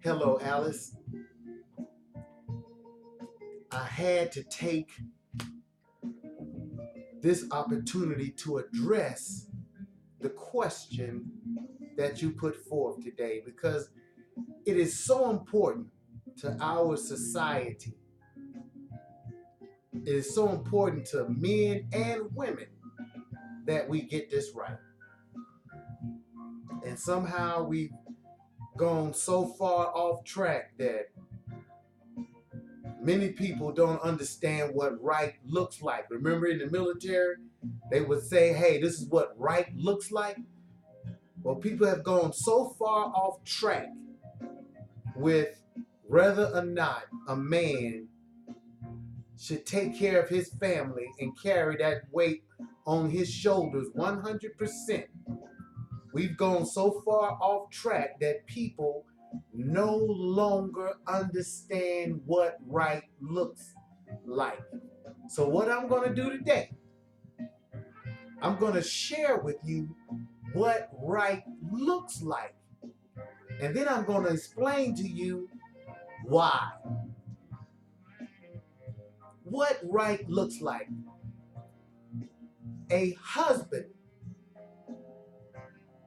Hello, Alice. I had to take this opportunity to address the question that you put forth today because it is so important to our society. It is so important to men and women that we get this right. And somehow we've gone so far off track that many people don't understand what right looks like. Remember in the military, they would say, hey, this is what right looks like. Well, people have gone so far off track with whether or not a man should take care of his family and carry that weight on his shoulders 100%. We've gone so far off track that people no longer understand what right looks like. So what I'm going to do today, I'm going to share with you what right looks like. And then I'm going to explain to you why. What right looks like. A husband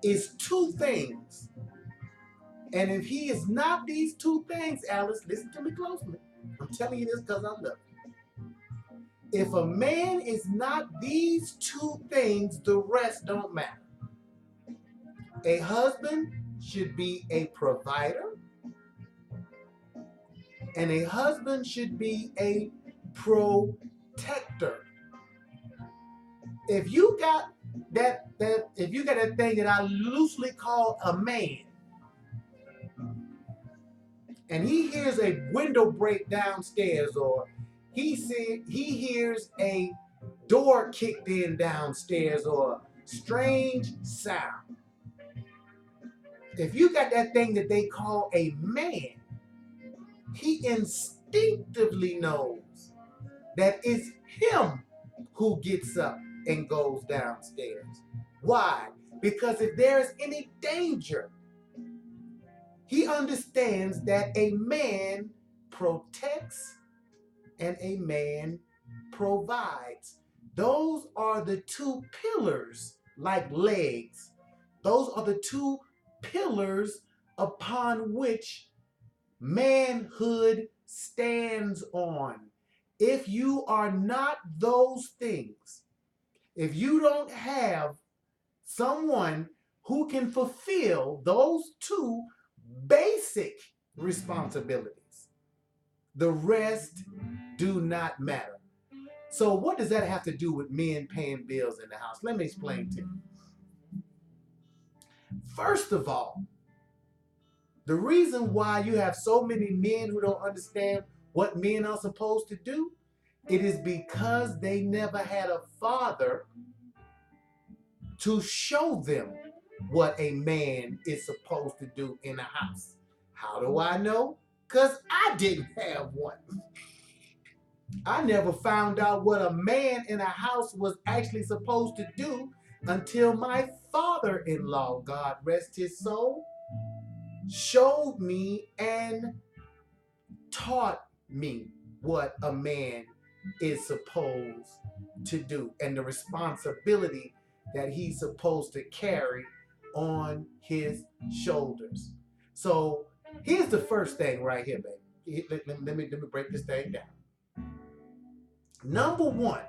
is two things. And if he is not these two things, Alice, listen to me closely. I'm telling you this because I love you. If a man is not these two things, the rest don't matter. A husband should be a provider, and a husband should be a protector. If you got that thing that I loosely call a man, and he hears a window break downstairs, or he hears a door kicked in downstairs, or strange sound. If you got that thing that they call a man, he instinctively knows that it's him who gets up and goes downstairs. Why? Because if there's any danger, he understands that a man protects and a man provides. Those are the two pillars, like legs. Those are the two pillars upon which manhood stands on. If you are not those things, if you don't have someone who can fulfill those two basic responsibilities, the rest do not matter. So what does that have to do with men paying bills in the house? Let me explain to you. First of all, the reason why you have so many men who don't understand what men are supposed to do, it is because they never had a father to show them what a man is supposed to do in a house. How do I know? Because I didn't have one. I never found out what a man in a house was actually supposed to do until my father-in-law, God rest his soul, showed me and taught me what a man is supposed to do and the responsibility that he's supposed to carry on his shoulders. So here's the first thing right here, baby. Let me break this thing down. Number one,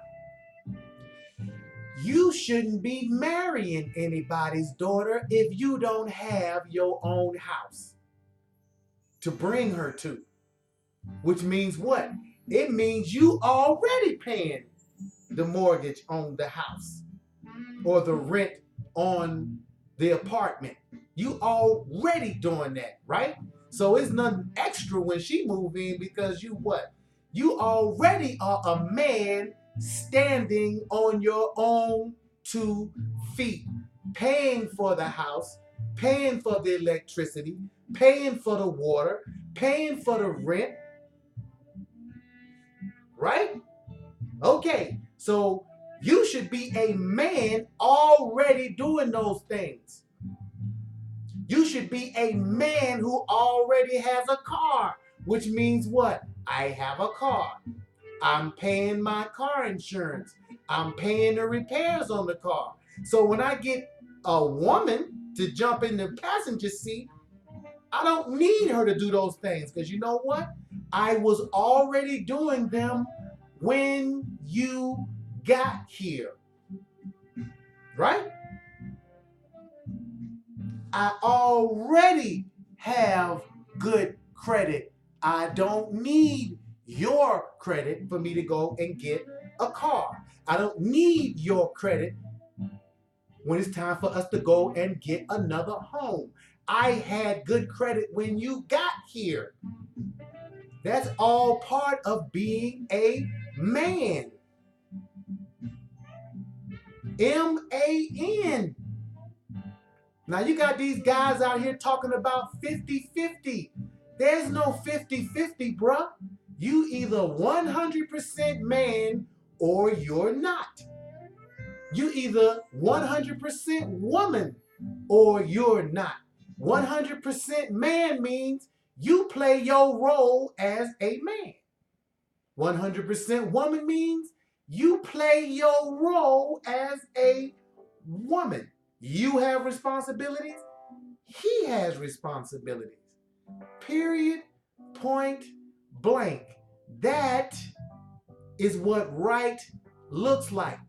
you shouldn't be marrying anybody's daughter if you don't have your own house to bring her to. Which means what? It means you already paying the mortgage on the house or the rent on the apartment. You already doing that, right? So it's nothing extra when she move in because you what? You already are a man standing on your own 2 feet, paying for the house, paying for the electricity, paying for the water, paying for the rent, right? Okay, so you should be a man already doing those things. You should be a man who already has a car, which means what? I have a car. I'm paying my car insurance. I'm paying the repairs on the car. So when I get a woman to jump in the passenger seat, I don't need her to do those things, because you know what? I was already doing them when you got here. Right? I already have good credit. I don't need your credit for me to go and get a car. I don't need your credit when it's time for us to go and get another home. I had good credit when you got here. That's all part of being a man. M-A-N. Now you got these guys out here talking about 50-50. There's no 50-50, bruh. You either 100% man or you're not. You either 100% woman or you're not. 100% man means you play your role as a man. 100% woman means you play your role as a woman. You have responsibilities. He has responsibilities. Period. Point blank. That is what right looks like.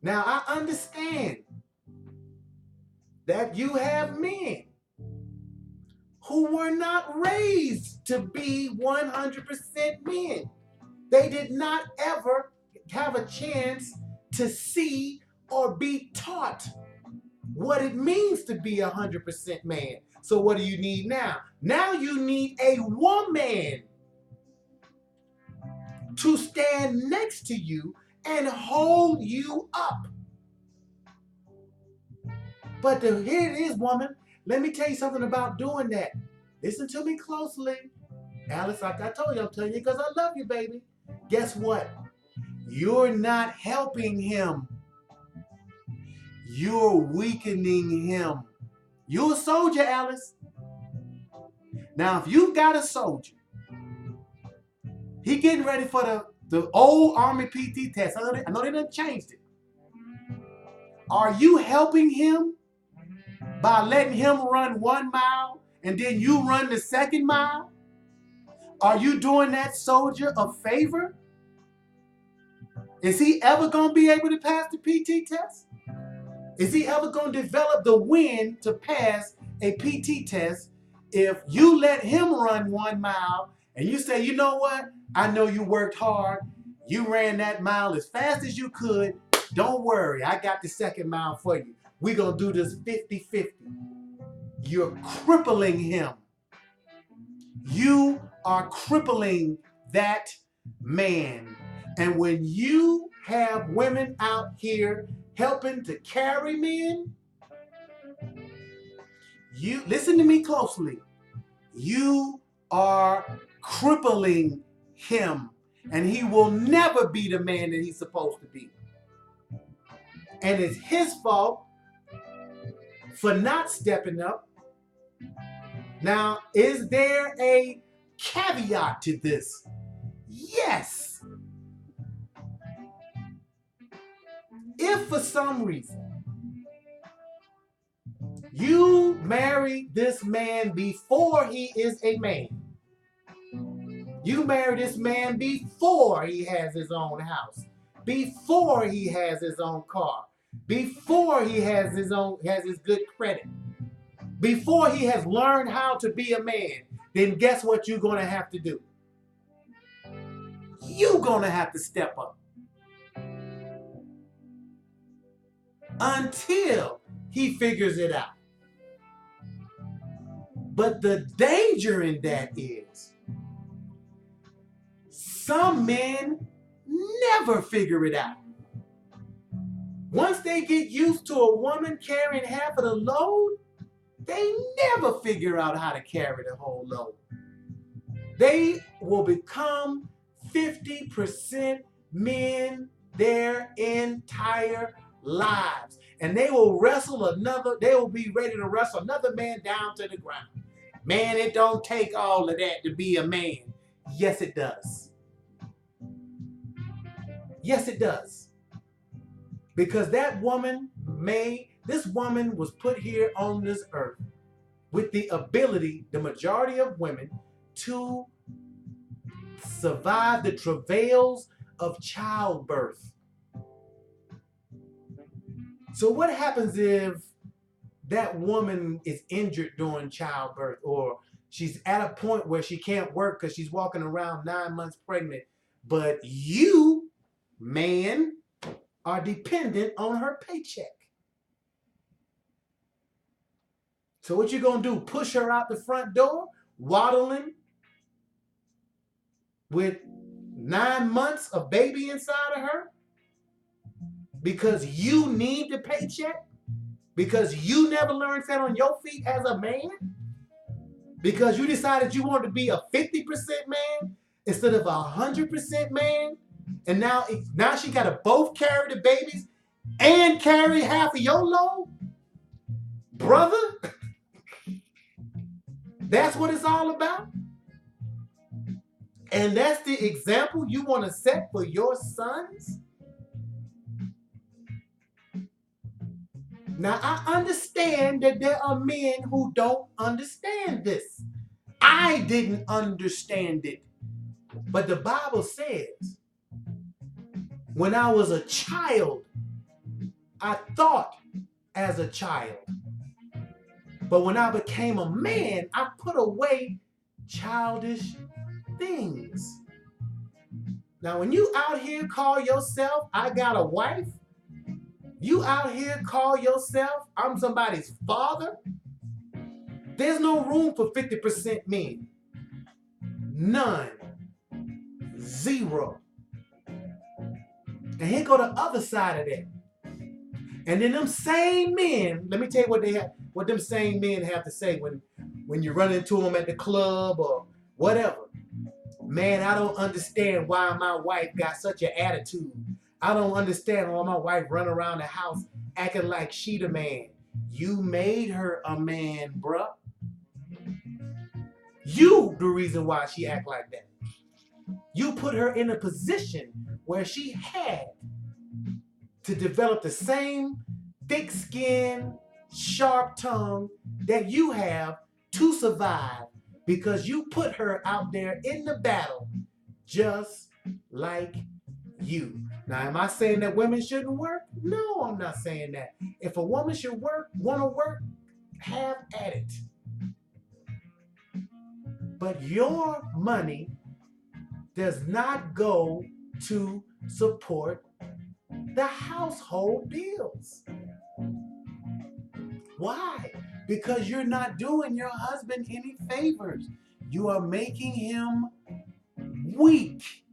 Now, I understand that you have men who were not raised to be 100% men. They did not ever have a chance to see or be taught what it means to be 100% man. So what do you need now? Now you need a woman to stand next to you and hold you up. But here it is, woman. Let me tell you something about doing that. Listen to me closely. Alice, like I told you, I'm telling you because I love you, baby. Guess what? You're not helping him. You're weakening him. You're a soldier, Alice. Now, if you've got a soldier, he getting ready for the old Army PT test. I know they done changed it. Are you helping him by letting him run 1 mile and then you run the 2nd mile? Are you doing that soldier a favor? Is he ever going to be able to pass the PT test? Is he ever going to develop the wind to pass a PT test if you let him run 1 mile and you say, you know what? I know you worked hard. You ran that mile as fast as you could. Don't worry. I got the 2nd mile for you. We're going to do this 50-50. You're crippling him. You are crippling that man. And when you have women out here helping to carry men, you listen to me closely. You are crippling him, and he will never be the man that he's supposed to be. And it's his fault for not stepping up. Now, is there a caveat to this? Yes. If for some reason you marry this man before he is a man, you marry this man before he has his own house, before he has his own car, before he has his good credit, before he has learned how to be a man, then guess what you're going to have to do? You're going to have to step up. Until he figures it out. But the danger in that is some men never figure it out. Once they get used to a woman carrying half of the load, they never figure out how to carry the whole load. They will become 50% men their entire lives. and they will be ready to wrestle another man down to the ground. Man, it don't take all of that to be a man. Yes, it does. Yes, it does. Because this woman was put here on this earth with the ability, the majority of women, to survive the travails of childbirth. So what happens if that woman is injured during childbirth, or she's at a point where she can't work because she's walking around 9 months pregnant, but you, man, are dependent on her paycheck? So what you gonna do? Push her out the front door, waddling with 9 months of baby inside of her? Because you need the paycheck? Because you never learned that on your feet as a man? Because you decided you wanted to be a 50% man instead of a 100% man? And now she got to both carry the babies and carry half of your load? Brother? That's what it's all about? And that's the example you want to set for your sons? Now, I understand that there are men who don't understand this. I didn't understand it. But the Bible says, when I was a child, I thought as a child. But when I became a man, I put away childish things. Now, when you out here call yourself, I got a wife, you out here call yourself, I'm somebody's father, there's no room for 50% men. None. Zero. And here go the other side of that. And then them same men, let me tell you what them same men have to say when you run into them at the club or whatever. Man, I don't understand why my wife got such an attitude. I don't understand why my wife run around the house acting like she the man. You made her a man, bruh. You the reason why she act like that. You put her in a position where she had to develop the same thick skin, sharp tongue that you have to survive, because you put her out there in the battle just like you. Now, am I saying that women shouldn't work? No, I'm not saying that. If a woman should want to work, have at it. But your money does not go to support the household bills. Why? Because you're not doing your husband any favors. You are making him weak.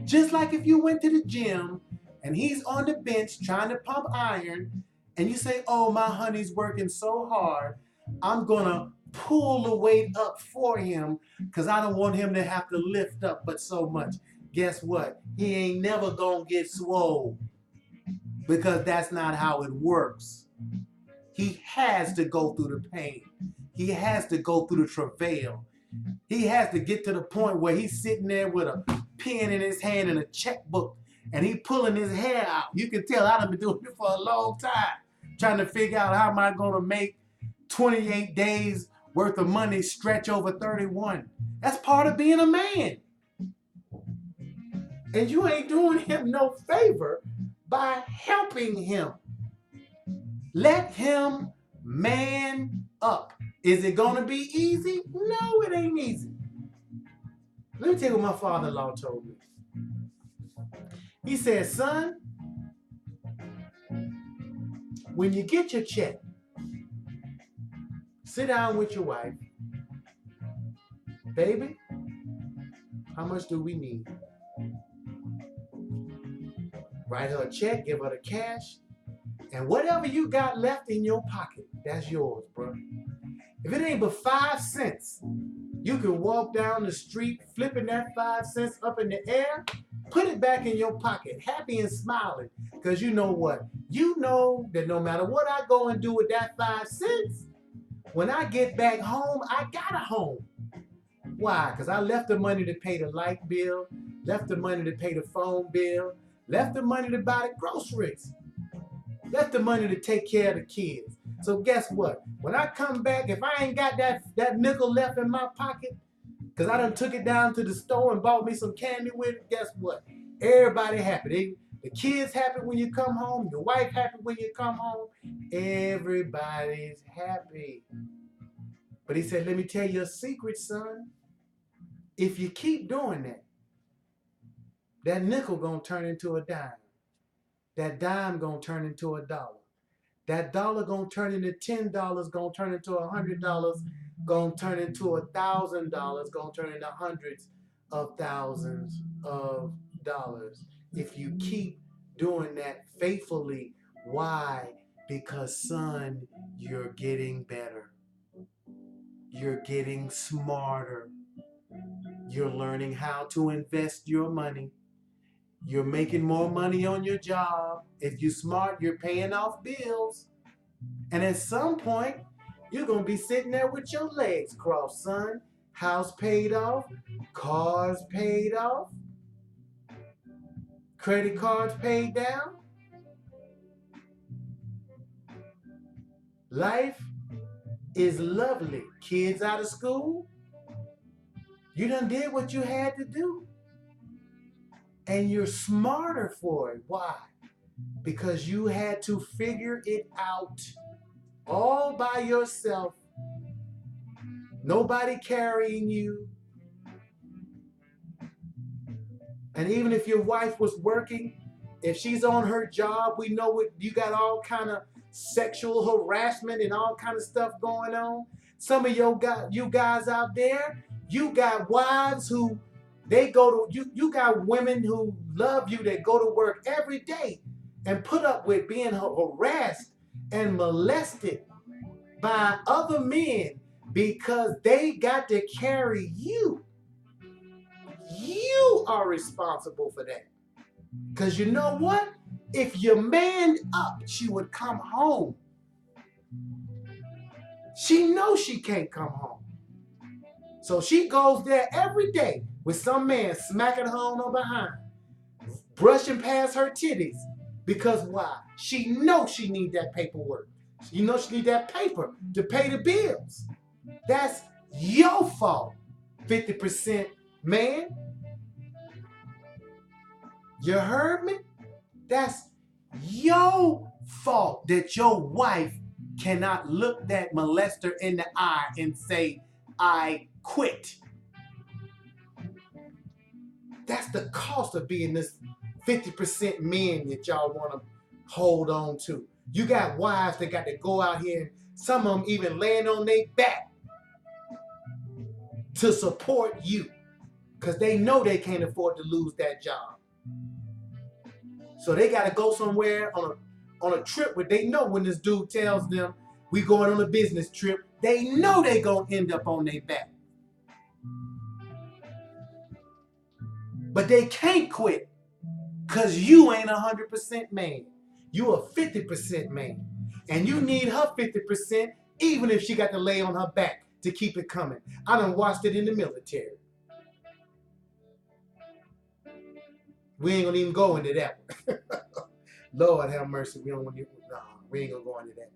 Just like if you went to the gym and he's on the bench trying to pump iron, and you say, oh, my honey's working so hard, I'm gonna pull the weight up for him because I don't want him to have to lift up but so much. Guess what? He ain't never gonna get swole, because that's not how it works. He has to go through the pain. He has to go through the travail. He has to get to the point where he's sitting there with a pen in his hand and a checkbook, and he pulling his hair out. You can tell I've been doing it for a long time, trying to figure out how am I going to make 28 days worth of money stretch over 31. That's part of being a man. And you ain't doing him no favor by helping him. Let him man up. Is it going to be easy? No, it ain't easy. Let me tell you what my father-in-law told me. He said, son, when you get your check, sit down with your wife. Baby, how much do we need? Write her a check, give her the cash, and whatever you got left in your pocket, that's yours, bro. If it ain't but 5 cents, you can walk down the street flipping that 5 cents up in the air, put it back in your pocket, happy and smiling, because you know what? You know that no matter what I go and do with that 5 cents, when I get back home, I got a home. Why? Because I left the money to pay the light bill, left the money to pay the phone bill, left the money to buy the groceries, left the money to take care of the kids. So guess what? When I come back, if I ain't got that nickel left in my pocket, because I done took it down to the store and bought me some candy with it, guess what? Everybody happy. The kids happy when you come home. Your wife happy when you come home. Everybody's happy. But he said, let me tell you a secret, son. If you keep doing that, that nickel gonna turn into a dime. That dime gonna turn into a dollar. That dollar gonna turn into $10, gonna turn into $100, gonna turn into $1,000, gonna turn into hundreds of thousands of dollars. If you keep doing that faithfully, why? Because, son, you're getting better. You're getting smarter. You're learning how to invest your money. You're making more money on your job. If you're smart, you're paying off bills. And at some point, you're going to be sitting there with your legs crossed, son. House paid off, cars paid off, credit cards paid down. Life is lovely. Kids out of school. You done did what you had to do. And you're smarter for it. Why? Because you had to figure it out all by yourself. Nobody carrying you. And even if your wife was working, if she's on her job, we know you got all kind of sexual harassment and all kind of stuff going on. Some of you guys out there, you got wives who they go to, you got women who love you that go to work every day and put up with being harassed and molested by other men because they got to carry you. You are responsible for that. Because you know what? If you manned up, she would come home. She knows she can't come home. So she goes there every day with some man smacking her on her behind, brushing past her titties. Because why? She knows she need that paperwork. You know she need that paper to pay the bills. That's your fault, 50% man. You heard me? That's your fault that your wife cannot look that molester in the eye and say, I quit. That's the cost of being this 50% men that y'all want to hold on to. You got wives that got to go out here and some of them even laying on their back to support you because they know they can't afford to lose that job. So they got to go somewhere on a trip where they know when this dude tells them we going on a business trip, they know they going to end up on their back. But they can't quit because you ain't 100% man. You a 50% man. And you need her 50% even if she got to lay on her back to keep it coming. I done watched it in the military. We ain't gonna even go into that one. Lord have mercy. We ain't gonna go into that.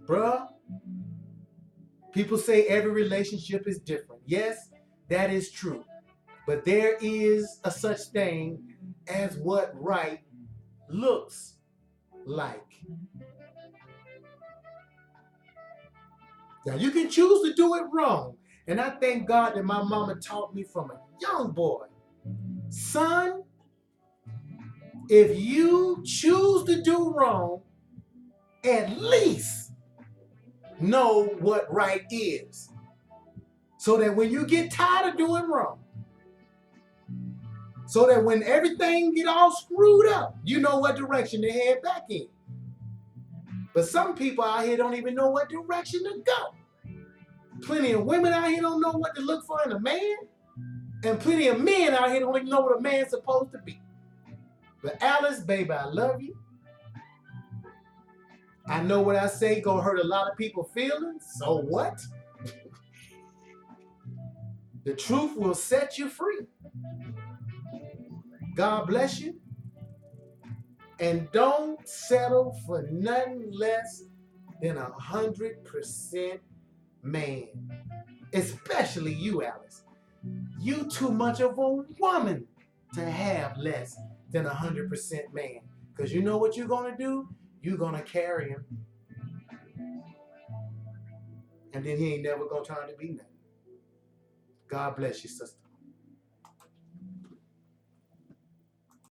Bruh, people say every relationship is different. Yes, that is true. But there is a such thing as what right looks like. Now you can choose to do it wrong. And I thank God that my mama taught me from a young boy. Son, if you choose to do wrong, at least know what right is. So that when you get tired of doing wrong, so that when everything get all screwed up, you know what direction to head back in. But some people out here don't even know what direction to go. Plenty of women out here don't know what to look for in a man. And plenty of men out here don't even know what a man's supposed to be. But Alice, baby, I love you. I know what I say gonna hurt a lot of people's feelings. So what? The truth will set you free. God bless you. And don't settle for nothing less than 100% man. Especially you, Alice. You too much of a woman to have less than 100% man. Because you know what you're going to do? You're going to carry him. And then he ain't never going to turn to be nothing. God bless you, sister.